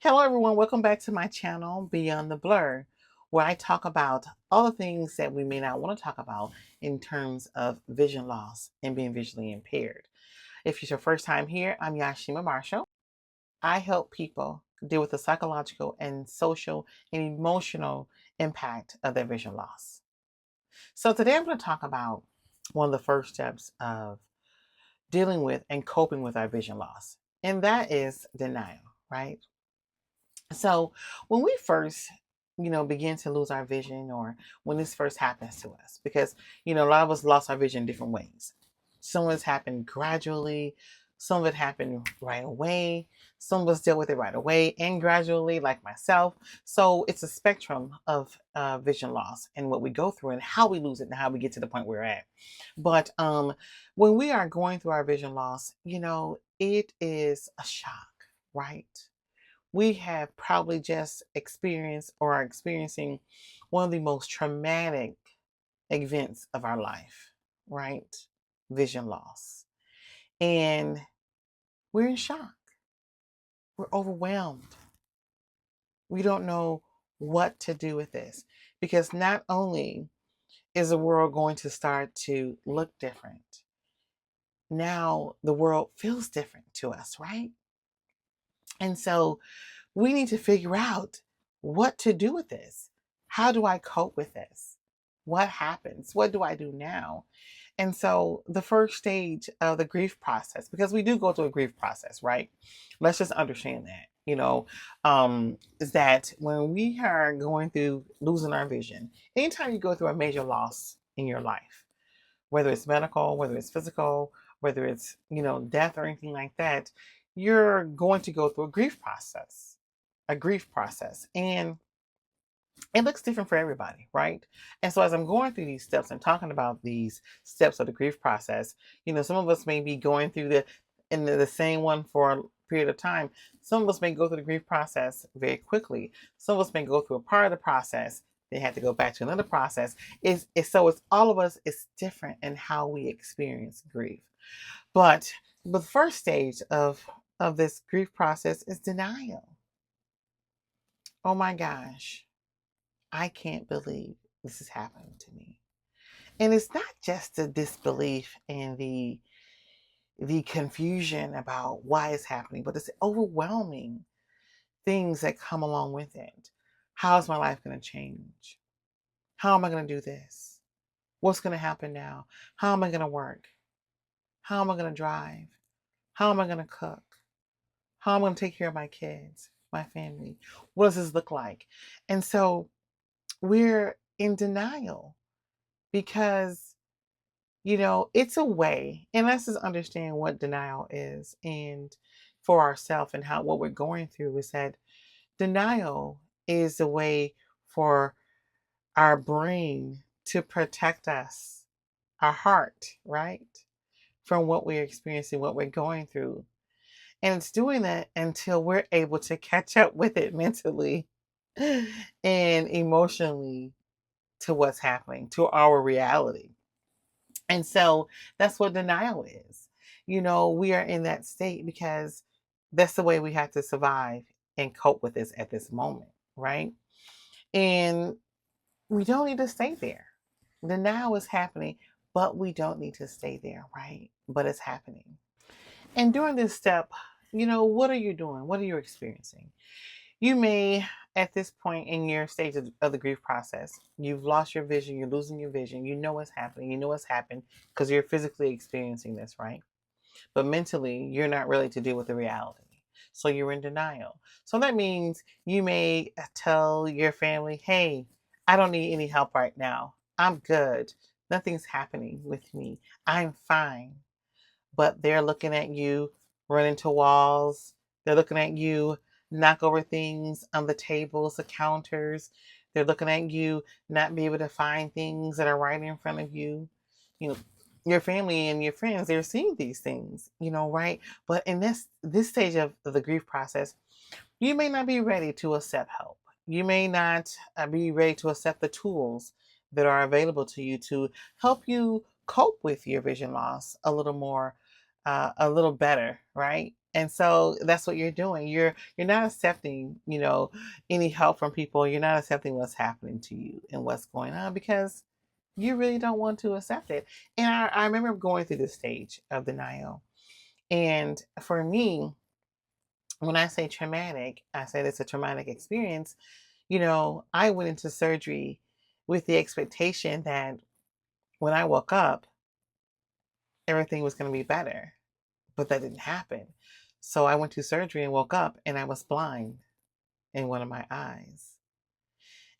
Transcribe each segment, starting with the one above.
Hello, everyone. Welcome back to my channel, Beyond the Blur, where I talk about all the things that we may not want to talk about in terms of vision loss and being visually impaired. If it's your first time here, I'm Yashima Marshall. I help people deal with the psychological and social and emotional impact of their vision loss. So, today I'm going to talk about one of the first steps of dealing with and coping with our vision loss, and that is denial, right? So when we first, begin to lose our vision, or when this first happens to us, because, a lot of us lost our vision in different ways. Some of it's happened gradually. Some of it happened right away. Some of us deal with it right away and gradually, like myself. So it's a spectrum of vision loss and what we go through and how we lose it and how we get to the point we're at. But when we are going through our vision loss, it is a shock, right? We have probably just experienced or are experiencing one of the most traumatic events of our life, right? Vision loss. And we're in shock. We're overwhelmed. We don't know what to do with this because not only is the world going to start to look different, now the world feels different to us, right? And so we need to figure out what to do with this. How do I cope with this? What happens? What do I do now? And so the first stage of the grief process, because we do go through a grief process, right? Let's just understand that, is that when we are going through losing our vision, anytime you go through a major loss in your life, whether it's medical, whether it's physical, whether it's, death or anything like that, you're going to go through a grief process. And it looks different for everybody, right? And so as I'm going through these steps and talking about these steps of the grief process, some of us may be going through the same one for a period of time. Some of us may go through the grief process very quickly. Some of us may go through a part of the process. They have to go back to another process. It's all of us. It's different in how we experience grief. But the first stage of this grief process is denial. Oh my gosh, I can't believe this is happening to me. And it's not just the disbelief and the confusion about why it's happening, but it's overwhelming things that come along with it. How is my life going to change? How am I going to do this? What's going to happen now? How am I going to work? How am I going to drive? How am I going to cook? How am I going to take care of my kids, my family? What does this look like? And so we're in denial because, it's a way, and let's just understand what denial is and for ourselves and how what we're going through is that denial is a way for our brain to protect us, our heart, right? From what we're experiencing, what we're going through. And it's doing that until we're able to catch up with it mentally and emotionally to what's happening, to our reality. And so that's what denial is. We are in that state because that's the way we have to survive and cope with this at this moment, right? And we don't need to stay there. Denial is happening, but we don't need to stay there, right? But it's happening. And during this step, what are you doing? What are you experiencing? You may, at this point in your stage of the grief process, you've lost your vision, you're losing your vision, you know what's happening, you know what's happened because you're physically experiencing this, right? But mentally, you're not ready to deal with the reality. So you're in denial. So that means you may tell your family, hey, I don't need any help right now. I'm good. Nothing's happening with me. I'm fine. But they're looking at you run into walls. They're looking at you knock over things on the tables, the counters. They're looking at you not be able to find things that are right in front of you. You know, your family and your friends, they're seeing these things, right? But in this stage of the grief process, you may not be ready to accept help. You may not be ready to accept the tools that are available to you to help you cope with your vision loss a little more, a little better, right? And so that's what you're doing. You're not accepting, any help from people. You're not accepting what's happening to you and what's going on because you really don't want to accept it. And I remember going through this stage of denial. And for me, when I say traumatic, I said it's a traumatic experience. I went into surgery with the expectation that when I woke up, everything was going to be better, but that didn't happen. So I went to surgery and woke up and I was blind in one of my eyes.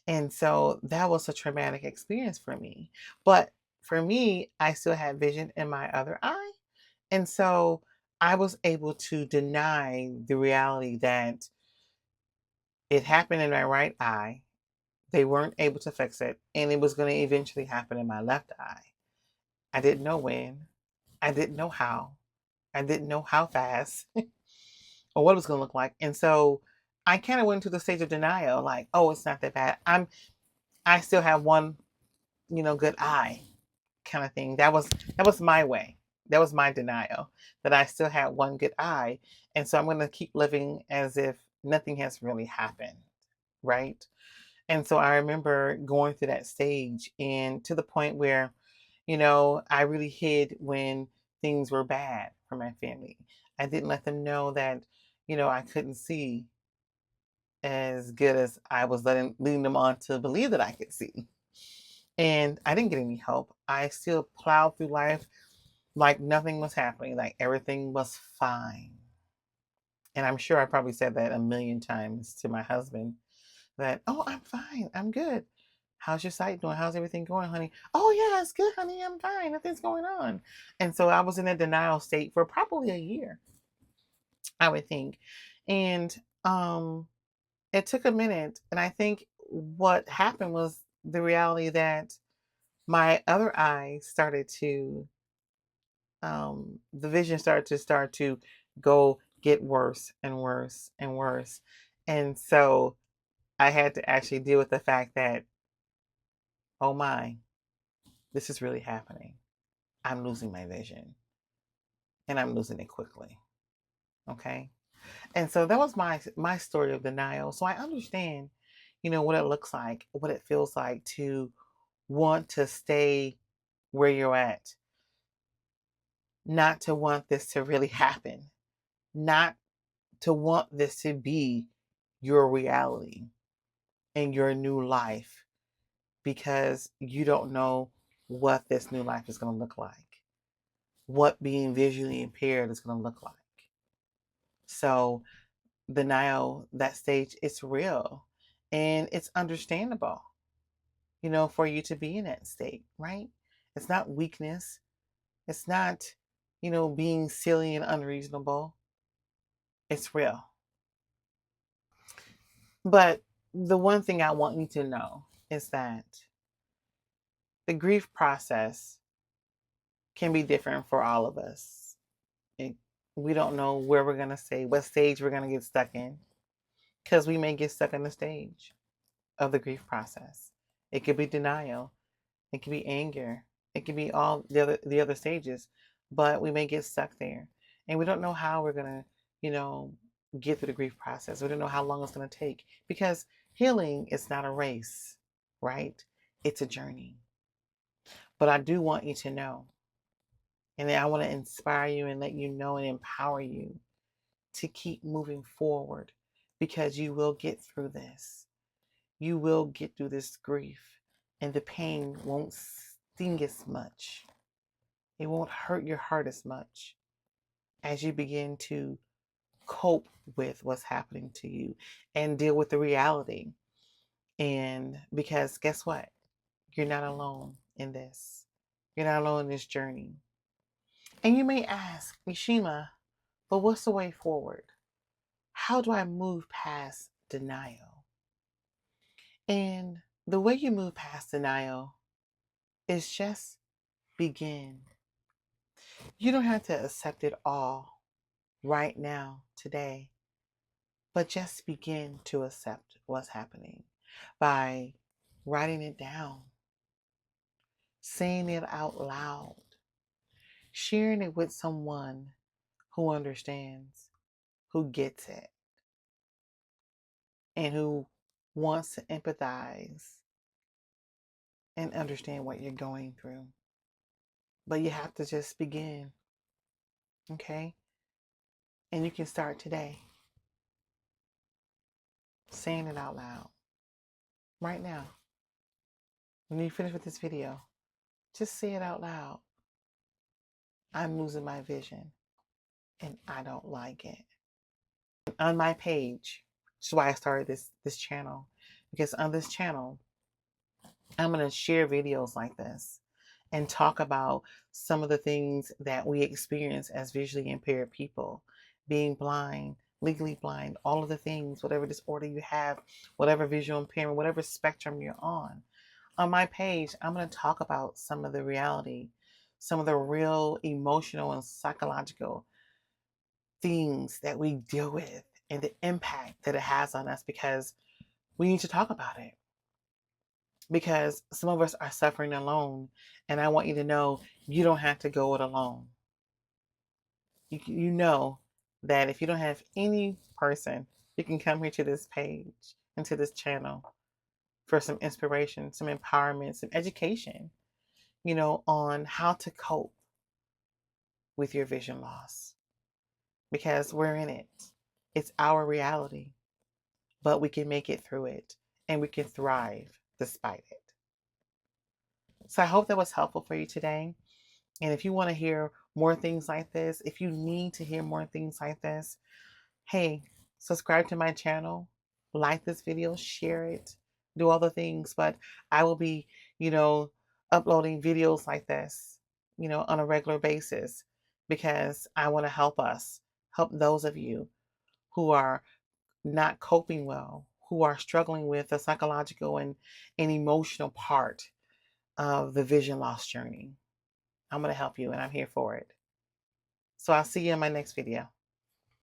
And so that was a traumatic experience for me. But for me, I still had vision in my other eye. And so I was able to deny the reality that it happened in my right eye. They weren't able to fix it, and it was going to eventually happen in my left eye. I didn't know when, I didn't know how, I didn't know how fast or what it was going to look like. And so I kind of went into the stage of denial, like, oh, it's not that bad. I still have one, good eye kind of thing. That was my way. That was my denial that I still had one good eye. And so I'm going to keep living as if nothing has really happened. Right. And so I remember going through that stage and to the point where, I really hid when things were bad for my family. I didn't let them know that, I couldn't see as good as I was leading them on to believe that I could see. And I didn't get any help. I still plowed through life like nothing was happening, like everything was fine. And I'm sure I probably said that a million times to my husband that, oh, I'm fine. I'm good. How's your site doing? How's everything going, honey? Oh, yeah, it's good, honey. I'm fine. Nothing's going on. And so I was in a denial state for probably a year, I would think. And it took a minute. And I think what happened was the reality that my other eye started to, the vision started to go get worse and worse and worse. And so I had to actually deal with the fact that, oh my, this is really happening. I'm losing my vision and I'm losing it quickly. Okay. And so that was my story of denial. So I understand, what it looks like, what it feels like to want to stay where you're at, not to want this to really happen, not to want this to be your reality and your new life because you don't know what this new life is going to look like, what being visually impaired is going to look like. So, denial, that stage, it's real and it's understandable, for you to be in that state, right? It's not weakness. It's not, being silly and unreasonable. It's real. But the one thing I want you to know is that the grief process can be different for all of us. It, we don't know where we're going to stay, what stage we're going to get stuck in, because we may get stuck in the stage of the grief process. It could be denial, it could be anger, it could be all the other stages, but we may get stuck there. And we don't know how we're going to, get through the grief process. We don't know how long it's going to take because healing is not a race, right? It's a journey. But I do want you to know, and I want to inspire you and let you know and empower you to keep moving forward because you will get through this. You will get through this grief, and the pain won't sting as much. It won't hurt your heart as much as you begin to cope with what's happening to you and deal with the reality. And because guess what? You're not alone in this. You're not alone in this journey. And you may ask, Mishima, but what's the way forward? How do I move past denial? And the way you move past denial is just begin. You don't have to accept it all right now, today, but just begin to accept what's happening by writing it down, saying it out loud, sharing it with someone who understands, who gets it and who wants to empathize and understand what you're going through. But you have to just begin, okay? And you can start today, saying it out loud right now. When you finish with this video, just say it out loud. I'm losing my vision and I don't like it. On my page, which is why I started this channel, because on this channel, I'm going to share videos like this and talk about some of the things that we experience as visually impaired people, being blind, legally blind, all of the things, whatever disorder you have, whatever visual impairment, whatever spectrum you're on. On my page, I'm going to talk about some of the reality, some of the real emotional and psychological things that we deal with and the impact that it has on us, because we need to talk about it. Because some of us are suffering alone, and I want you to know you don't have to go it alone. You know that if you don't have any person, you can come here to this page and to this channel for some inspiration, some empowerment, some education, on how to cope with your vision loss, because we're in it. It's our reality, but we can make it through it and we can thrive despite it. So I hope that was helpful for you today. And if you want to hear more things like this, if you need to hear more things like this, hey, subscribe to my channel, like this video, share it, do all the things. But I will be, uploading videos like this, on a regular basis, because I want to help those of you who are not coping well, who are struggling with the psychological and emotional part of the vision loss journey. I'm going to help you and I'm here for it. So I'll see you in my next video.